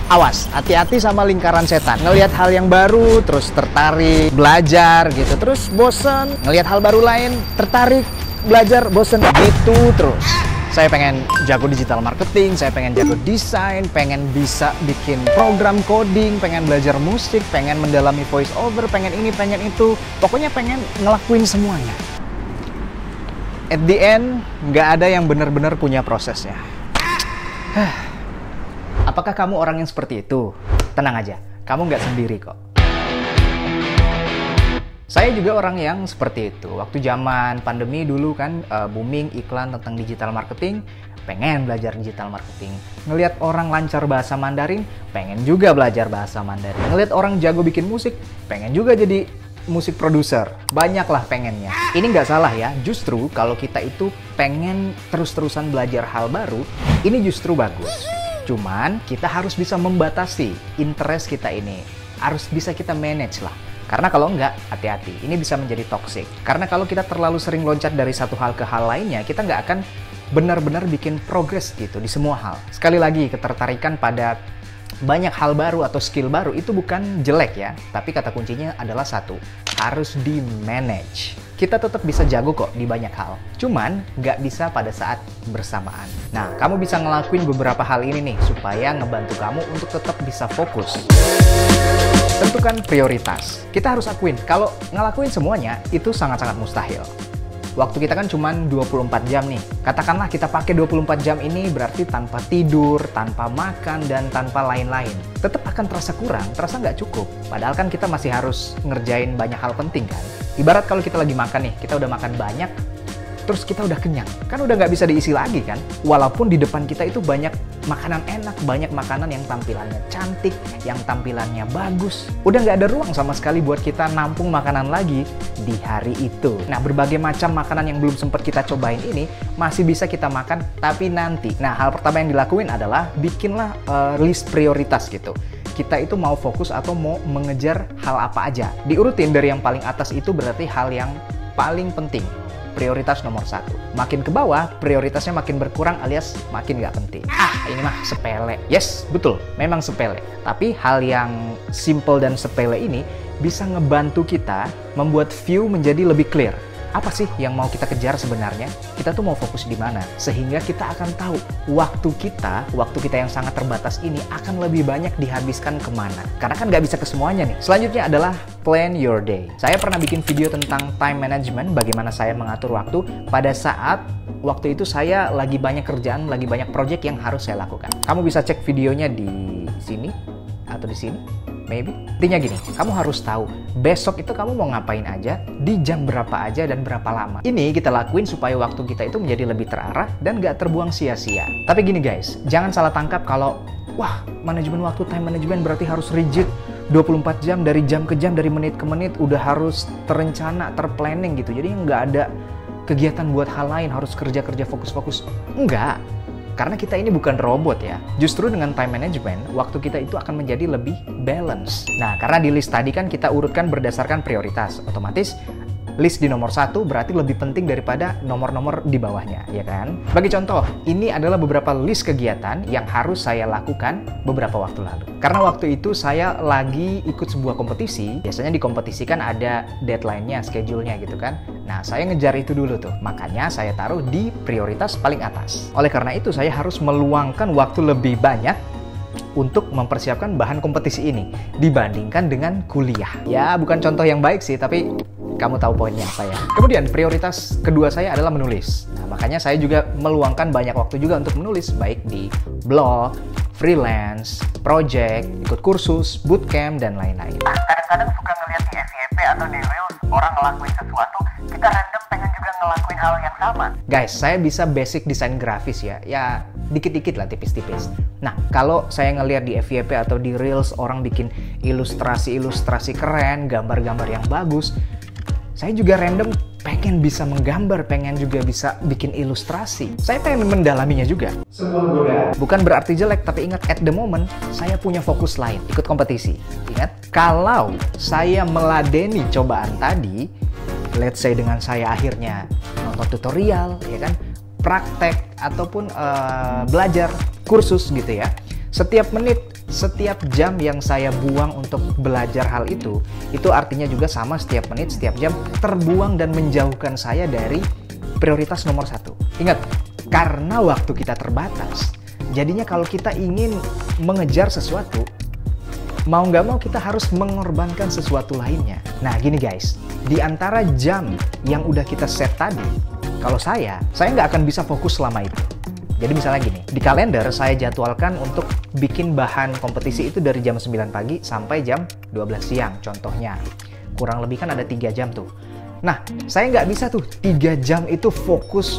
Awas, hati-hati sama lingkaran setan. Ngelihat hal yang baru, terus tertarik, belajar gitu. Terus bosen, ngelihat hal baru lain, tertarik, belajar, bosen. Gitu terus. Saya pengen jago digital marketing, saya pengen jago desain, pengen bisa bikin program coding, pengen belajar musik, pengen mendalami voice over, pengen ini, pengen itu. Pokoknya pengen ngelakuin semuanya. At the end, nggak ada yang benar-benar punya prosesnya. Apakah kamu orang yang seperti itu? Tenang aja, kamu nggak sendiri kok. Saya juga orang yang seperti itu. Waktu zaman pandemi dulu kan booming iklan tentang digital marketing, pengen belajar digital marketing. Ngelihat orang lancar bahasa Mandarin, pengen juga belajar bahasa Mandarin. Ngelihat orang jago bikin musik, pengen juga jadi musik produser. Banyaklah pengennya. Ini nggak salah ya, justru kalau kita itu pengen terus-terusan belajar hal baru, ini justru bagus. Cuman kita harus bisa membatasi interest kita ini. Harus bisa kita manage lah. Karena kalau enggak, hati-hati. Ini bisa menjadi toxic. Karena kalau kita terlalu sering loncat dari satu hal ke hal lainnya, kita nggak akan benar-benar bikin progress gitu di semua hal. Sekali lagi, ketertarikan pada banyak hal baru atau skill baru itu bukan jelek ya. Tapi kata kuncinya adalah satu, harus di-manage. Kita tetap bisa jago kok di banyak hal. Cuman nggak bisa pada saat bersamaan. Nah, kamu bisa ngelakuin beberapa hal ini nih supaya ngebantu kamu untuk tetap bisa fokus. Tentukan prioritas. Kita harus akuin, kalau ngelakuin semuanya itu sangat-sangat mustahil. Waktu kita kan cuma 24 jam nih. Katakanlah kita pakai 24 jam ini berarti tanpa tidur, tanpa makan, dan tanpa lain-lain. Tetap akan terasa kurang, terasa nggak cukup. Padahal kan kita masih harus ngerjain banyak hal penting kan. Ibarat kalau kita lagi makan nih, kita udah makan banyak, terus kita udah kenyang. Kan udah nggak bisa diisi lagi kan? Walaupun di depan kita itu banyak makanan enak, banyak makanan yang tampilannya cantik, yang tampilannya bagus. Udah nggak ada ruang sama sekali buat kita nampung makanan lagi di hari itu. Nah, berbagai macam makanan yang belum sempat kita cobain ini masih bisa kita makan, tapi nanti. Nah, hal pertama yang dilakuin adalah bikinlah list prioritas gitu. Kita itu mau fokus atau mau mengejar hal apa aja. Diurutin dari yang paling atas itu berarti hal yang paling penting. Prioritas nomor 1. Makin ke bawah, prioritasnya makin berkurang alias makin nggak penting. Ini mah sepele. Yes, betul. Memang sepele. Tapi hal yang simple dan sepele ini bisa ngebantu kita membuat view menjadi lebih clear. Apa sih yang mau kita kejar sebenarnya? Kita tuh mau fokus di mana? Sehingga kita akan tahu waktu kita yang sangat terbatas ini akan lebih banyak dihabiskan kemana. Karena kan nggak bisa ke semuanya nih. Selanjutnya adalah plan your day. Saya pernah bikin video tentang time management, bagaimana saya mengatur waktu pada saat waktu itu saya lagi banyak kerjaan, lagi banyak project yang harus saya lakukan. Kamu bisa cek videonya di sini atau di sini. Maybe. Intinya gini, kamu harus tahu besok itu kamu mau ngapain aja, di jam berapa aja, dan berapa lama. Ini kita lakuin supaya waktu kita itu menjadi lebih terarah dan nggak terbuang sia-sia. Tapi gini guys, jangan salah tangkap kalau, wah, manajemen waktu, time management berarti harus rigid 24 jam, dari jam ke jam, dari menit ke menit, udah harus terencana, terplanning gitu. Jadi nggak ada kegiatan buat hal lain, harus kerja-kerja fokus-fokus. Enggak. Karena kita ini bukan robot ya. Justru dengan time management, waktu kita itu akan menjadi lebih balance. Nah, karena di list tadi kan kita urutkan berdasarkan prioritas. Otomatis list di nomor 1 berarti lebih penting daripada nomor-nomor di bawahnya, ya kan? Bagi contoh, ini adalah beberapa list kegiatan yang harus saya lakukan beberapa waktu lalu. Karena waktu itu saya lagi ikut sebuah kompetisi, biasanya di kompetisi kan ada deadline-nya, schedule-nya gitu kan. Nah, saya ngejar itu dulu tuh. Makanya saya taruh di prioritas paling atas. Oleh karena itu, saya harus meluangkan waktu lebih banyak untuk mempersiapkan bahan kompetisi ini dibandingkan dengan kuliah. Ya, bukan contoh yang baik sih, tapi kamu tahu poinnya apa ya. Kemudian prioritas kedua saya adalah menulis. Nah, makanya saya juga meluangkan banyak waktu juga untuk menulis, baik di blog, freelance, project, ikut kursus, bootcamp, dan lain-lain. Kadang-kadang suka ngeliat di FYP atau di Reels, orang ngelakuin sesuatu, kita random pengen juga ngelakuin hal yang sama. Guys, saya bisa basic desain grafis ya dikit-dikit lah, tipis-tipis. Nah, kalau saya ngeliat di FYP atau di Reels, orang bikin ilustrasi-ilustrasi keren, gambar-gambar yang bagus, saya juga random pengen bisa menggambar, pengen juga bisa bikin ilustrasi. Saya pengen mendalaminya juga. Sebuah godaan. Bukan berarti jelek, tapi ingat, at the moment, saya punya fokus lain. Ikut kompetisi. Ingat, kalau saya meladeni cobaan tadi, let's say dengan saya akhirnya nonton tutorial, ya kan, praktek, ataupun belajar kursus gitu ya. Setiap menit Setiap jam yang saya buang untuk belajar hal itu artinya juga sama, setiap menit, setiap jam terbuang dan menjauhkan saya dari prioritas nomor 1. Ingat, karena waktu kita terbatas, jadinya kalau kita ingin mengejar sesuatu, mau nggak mau kita harus mengorbankan sesuatu lainnya. Nah gini guys, di antara jam yang udah kita set tadi, kalau saya nggak akan bisa fokus selama itu. Jadi misalnya gini, di kalender saya jadwalkan untuk bikin bahan kompetisi itu dari jam 9 pagi sampai jam 12 siang contohnya. Kurang lebih kan ada 3 jam tuh. Nah, saya nggak bisa tuh 3 jam itu fokus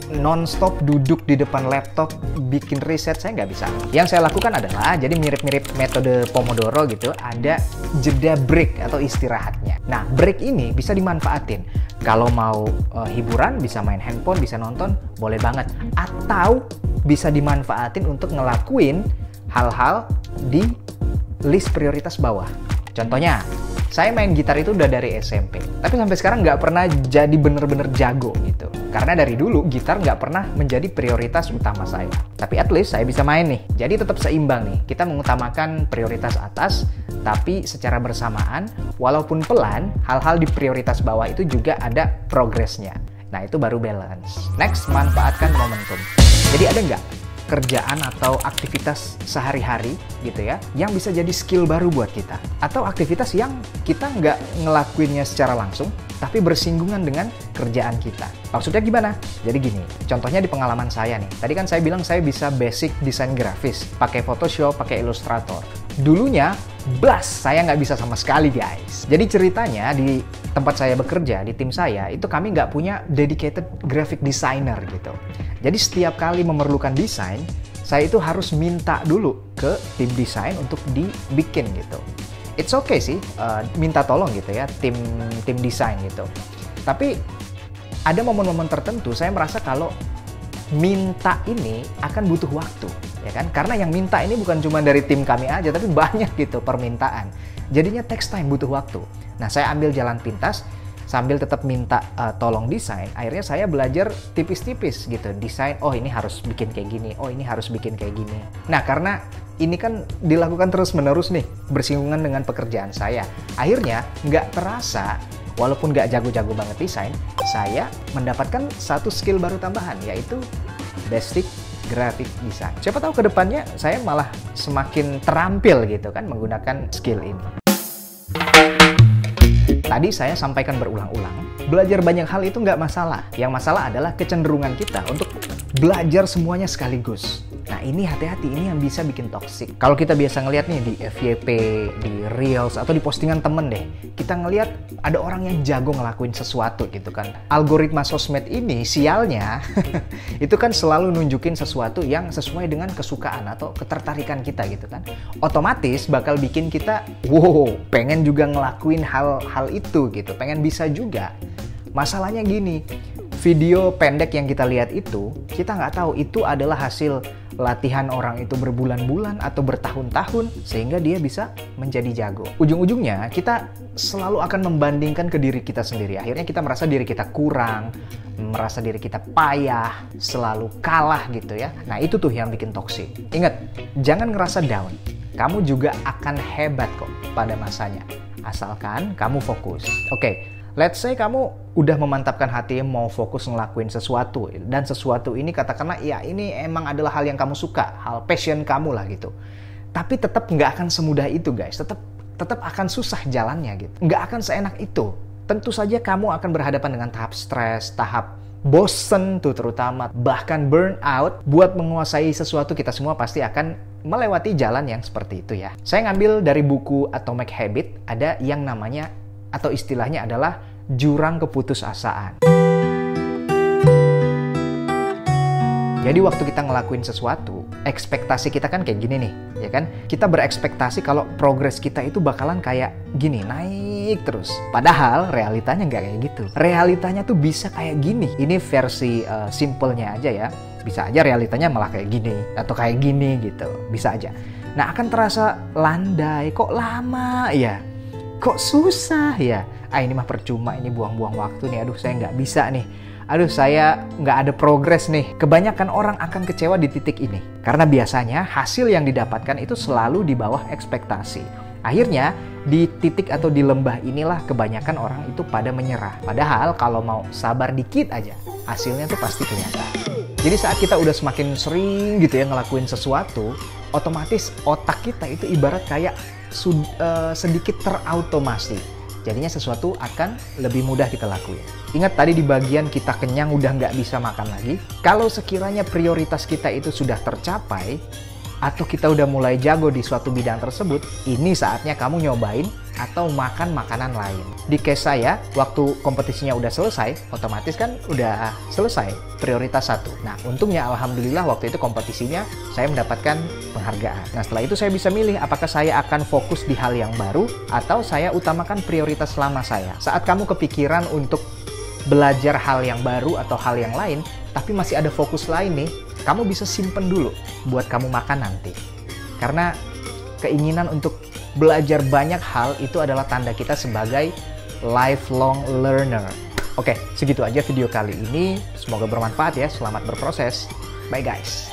non-stop duduk di depan laptop bikin riset, saya nggak bisa. Yang saya lakukan adalah, jadi mirip-mirip metode Pomodoro gitu, ada jeda break atau istirahatnya. Nah, break ini bisa dimanfaatin. Kalau mau hiburan, bisa main handphone, bisa nonton, boleh banget. Atau bisa dimanfaatin untuk ngelakuin hal-hal di list prioritas bawah. Contohnya, saya main gitar itu udah dari SMP, tapi sampai sekarang nggak pernah jadi bener-bener jago gitu. Karena dari dulu gitar nggak pernah menjadi prioritas utama saya. Tapi at least saya bisa main nih. Jadi tetap seimbang nih. Kita mengutamakan prioritas atas, tapi secara bersamaan, walaupun pelan, hal-hal di prioritas bawah itu juga ada progresnya. Nah itu baru balance. Next, manfaatkan momentum. Jadi ada nggak kerjaan atau aktivitas sehari-hari gitu ya, yang bisa jadi skill baru buat kita? Atau aktivitas yang kita nggak ngelakuinnya secara langsung, tapi bersinggungan dengan kerjaan kita. Maksudnya gimana? Jadi gini, contohnya di pengalaman saya nih. Tadi kan saya bilang saya bisa basic desain grafis, pakai Photoshop, pakai Illustrator. Dulunya, saya nggak bisa sama sekali guys. Jadi ceritanya di tempat saya bekerja, di tim saya, itu kami nggak punya dedicated graphic designer gitu. Jadi setiap kali memerlukan desain, saya itu harus minta dulu ke tim desain untuk dibikin gitu. It's okay sih, minta tolong gitu ya, tim desain gitu. Tapi ada momen-momen tertentu saya merasa kalau minta ini akan butuh waktu, ya kan? Karena yang minta ini bukan cuma dari tim kami aja, tapi banyak gitu permintaan. Jadinya takes time, butuh waktu. Nah, saya ambil jalan pintas, sambil tetap minta tolong desain, akhirnya saya belajar tipis-tipis gitu. Desain, oh ini harus bikin kayak gini, oh ini harus bikin kayak gini. Nah, karena ini kan dilakukan terus-menerus nih, bersinggungan dengan pekerjaan saya. Akhirnya, nggak terasa, walaupun nggak jago-jago banget desain, saya mendapatkan satu skill baru tambahan, yaitu basic graphic design. Siapa tahu ke depannya saya malah semakin terampil gitu kan menggunakan skill ini. Tadi saya sampaikan berulang-ulang, belajar banyak hal itu nggak masalah. Yang masalah adalah kecenderungan kita untuk belajar semuanya sekaligus. Nah ini hati-hati, ini yang bisa bikin toksik. Kalau kita biasa ngeliat nih di FYP, di Reels, atau di postingan temen deh, kita ngeliat ada orang yang jago ngelakuin sesuatu gitu kan. Algoritma sosmed ini, sialnya, itu kan selalu nunjukin sesuatu yang sesuai dengan kesukaan atau ketertarikan kita gitu kan. Otomatis bakal bikin kita, wow, pengen juga ngelakuin hal-hal itu gitu, pengen bisa juga. Masalahnya gini, video pendek yang kita lihat itu, kita nggak tahu itu adalah hasil latihan orang itu berbulan-bulan atau bertahun-tahun sehingga dia bisa menjadi jago. Ujung-ujungnya kita selalu akan membandingkan ke diri kita sendiri. Akhirnya kita merasa diri kita kurang, merasa diri kita payah, selalu kalah gitu ya. Nah itu tuh yang bikin toksik. Ingat, jangan ngerasa down. Kamu juga akan hebat kok pada masanya. Asalkan kamu fokus. Oke. Let's say kamu udah memantapkan hati mau fokus ngelakuin sesuatu, dan sesuatu ini katakanlah ya ini emang adalah hal yang kamu suka, hal passion kamu lah gitu. Tapi tetap nggak akan semudah itu guys, tetap akan susah jalannya gitu. Nggak akan seenak itu. Tentu saja kamu akan berhadapan dengan tahap stres, tahap bosen tuh terutama, bahkan burnout. Buat menguasai sesuatu kita semua pasti akan melewati jalan yang seperti itu ya. Saya ngambil dari buku Atomic Habit, ada yang namanya atau istilahnya adalah jurang keputusasaan. Jadi waktu kita ngelakuin sesuatu, ekspektasi kita kan kayak gini nih, ya kan? Kita berekspektasi kalau progres kita itu bakalan kayak gini, naik terus. Padahal realitanya nggak kayak gitu. Realitanya tuh bisa kayak gini. Ini versi simpelnya aja ya. Bisa aja realitanya malah kayak gini, atau kayak gini gitu. Bisa aja. Nah akan terasa landai, kok lama ya? Kok susah ya? Ini mah percuma, ini buang-buang waktu nih. Aduh, saya nggak bisa nih aduh saya nggak ada progres nih. Kebanyakan orang akan kecewa di titik ini. Karena biasanya hasil yang didapatkan itu selalu di bawah ekspektasi. Akhirnya di titik atau di lembah inilah kebanyakan orang itu pada menyerah. Padahal kalau mau sabar dikit aja, hasilnya tuh pasti kelihatan. Jadi saat kita udah semakin sering gitu ya ngelakuin sesuatu, otomatis otak kita itu ibarat kayak sedikit terautomasi. Jadinya sesuatu akan lebih mudah kita lakuin. Ingat tadi di bagian kita kenyang udah nggak bisa makan lagi. Kalau sekiranya prioritas kita itu sudah tercapai, atau kita udah mulai jago di suatu bidang tersebut, ini saatnya kamu nyobain atau makan makanan lain. Di case saya, waktu kompetisinya udah selesai, otomatis kan udah selesai prioritas 1. Nah, untungnya alhamdulillah waktu itu kompetisinya saya mendapatkan penghargaan. Nah, setelah itu saya bisa milih apakah saya akan fokus di hal yang baru atau saya utamakan prioritas lama saya. Saat kamu kepikiran untuk belajar hal yang baru atau hal yang lain, tapi masih ada fokus lain nih, kamu bisa simpen dulu buat kamu makan nanti. Karena keinginan untuk belajar banyak hal itu adalah tanda kita sebagai lifelong learner. Oke, segitu aja video kali ini. Semoga bermanfaat ya. Selamat berproses. Bye guys.